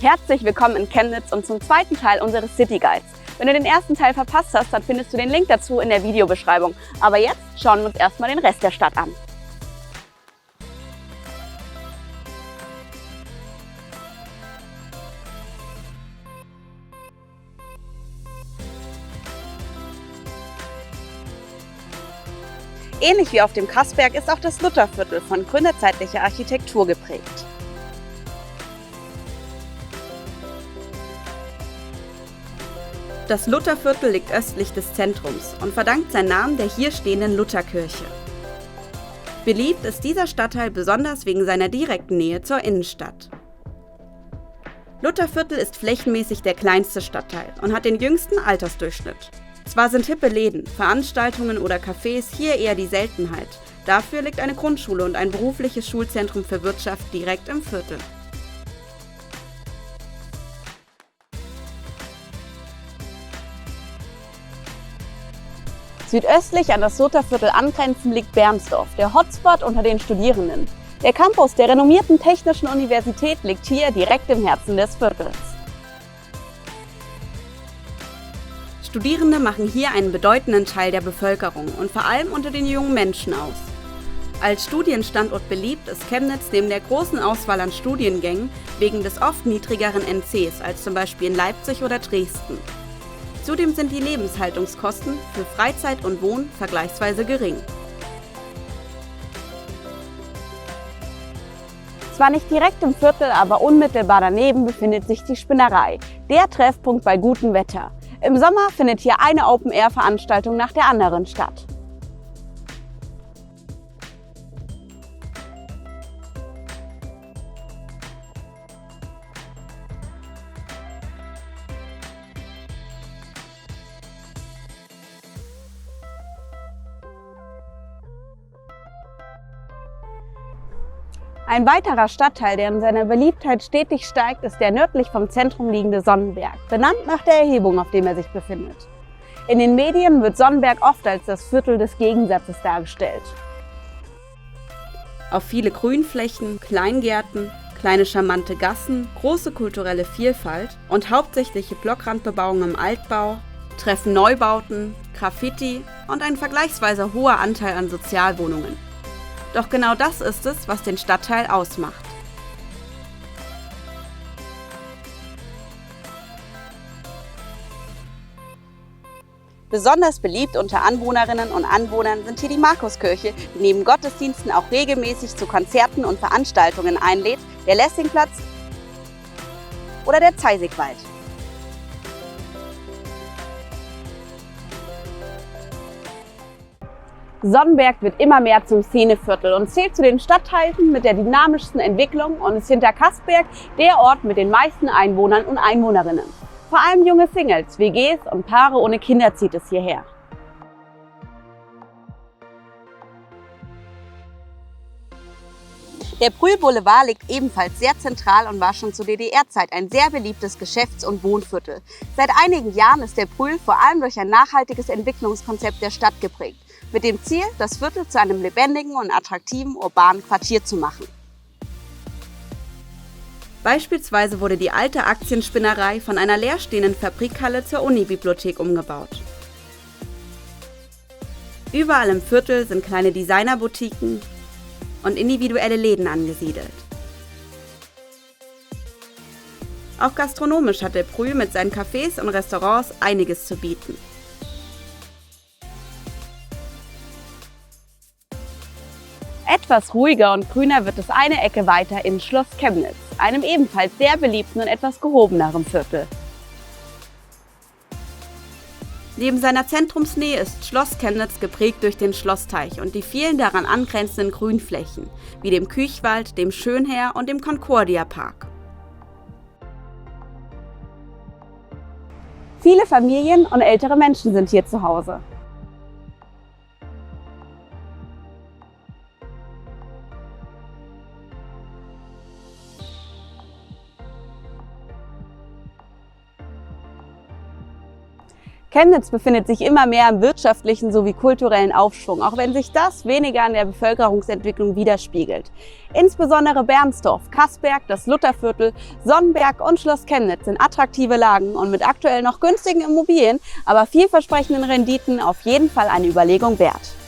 Herzlich willkommen in Chemnitz und zum zweiten Teil unseres City Guides. Wenn du den ersten Teil verpasst hast, dann findest du den Link dazu in der Videobeschreibung. Aber jetzt schauen wir uns erstmal den Rest der Stadt an. Ähnlich wie auf dem Kassberg ist auch das Lutherviertel von gründerzeitlicher Architektur geprägt. Das Lutherviertel liegt östlich des Zentrums und verdankt seinen Namen der hier stehenden Lutherkirche. Beliebt ist dieser Stadtteil besonders wegen seiner direkten Nähe zur Innenstadt. Lutherviertel ist flächenmäßig der kleinste Stadtteil und hat den jüngsten Altersdurchschnitt. Zwar sind hippe Läden, Veranstaltungen oder Cafés hier eher die Seltenheit, dafür liegt eine Grundschule und ein berufliches Schulzentrum für Wirtschaft direkt im Viertel. Südöstlich an das Lutherviertel angrenzend liegt Bernsdorf, der Hotspot unter den Studierenden. Der Campus der renommierten Technischen Universität liegt hier direkt im Herzen des Viertels. Studierende machen hier einen bedeutenden Teil der Bevölkerung und vor allem unter den jungen Menschen aus. Als Studienstandort beliebt ist Chemnitz neben der großen Auswahl an Studiengängen wegen des oft niedrigeren NCs als zum Beispiel in Leipzig oder Dresden. Zudem sind die Lebenshaltungskosten für Freizeit und Wohnen vergleichsweise gering. Zwar nicht direkt im Viertel, aber unmittelbar daneben befindet sich die Spinnerei, der Treffpunkt bei gutem Wetter. Im Sommer findet hier eine Open-Air-Veranstaltung nach der anderen statt. Ein weiterer Stadtteil, der in seiner Beliebtheit stetig steigt, ist der nördlich vom Zentrum liegende Sonnenberg, benannt nach der Erhebung, auf dem er sich befindet. In den Medien wird Sonnenberg oft als das Viertel des Gegensatzes dargestellt. Auf viele Grünflächen, Kleingärten, kleine charmante Gassen, große kulturelle Vielfalt und hauptsächliche Blockrandbebauung im Altbau treffen Neubauten, Graffiti und ein vergleichsweise hoher Anteil an Sozialwohnungen. Doch genau das ist es, was den Stadtteil ausmacht. Besonders beliebt unter Anwohnerinnen und Anwohnern sind hier die Markuskirche, die neben Gottesdiensten auch regelmäßig zu Konzerten und Veranstaltungen einlädt, der Lessingplatz oder der Zeisigwald. Sonnenberg wird immer mehr zum Szeneviertel und zählt zu den Stadtteilen mit der dynamischsten Entwicklung und ist hinter Kassberg der Ort mit den meisten Einwohnern und Einwohnerinnen. Vor allem junge Singles, WGs und Paare ohne Kinder zieht es hierher. Der Brühl Boulevard liegt ebenfalls sehr zentral und war schon zur DDR-Zeit ein sehr beliebtes Geschäfts- und Wohnviertel. Seit einigen Jahren ist der Brühl vor allem durch ein nachhaltiges Entwicklungskonzept der Stadt geprägt, mit dem Ziel, das Viertel zu einem lebendigen und attraktiven urbanen Quartier zu machen. Beispielsweise wurde die alte Aktienspinnerei von einer leerstehenden Fabrikhalle zur Unibibliothek umgebaut. Überall im Viertel sind kleine Designerboutiquen und individuelle Läden angesiedelt. Auch gastronomisch hat der Brühl mit seinen Cafés und Restaurants einiges zu bieten. Etwas ruhiger und grüner wird es eine Ecke weiter in Schloss Chemnitz, einem ebenfalls sehr beliebten und etwas gehobeneren Viertel. Neben seiner Zentrumsnähe ist Schloss Chemnitz geprägt durch den Schlossteich und die vielen daran angrenzenden Grünflächen, wie dem Küchwald, dem Schönherr und dem Concordia Park. Viele Familien und ältere Menschen sind hier zu Hause. Chemnitz befindet sich immer mehr im wirtschaftlichen sowie kulturellen Aufschwung, auch wenn sich das weniger an der Bevölkerungsentwicklung widerspiegelt. Insbesondere Bernsdorf, Kaßberg, das Lutherviertel, Sonnenberg und Schloss Chemnitz sind attraktive Lagen und mit aktuell noch günstigen Immobilien, aber vielversprechenden Renditen auf jeden Fall eine Überlegung wert.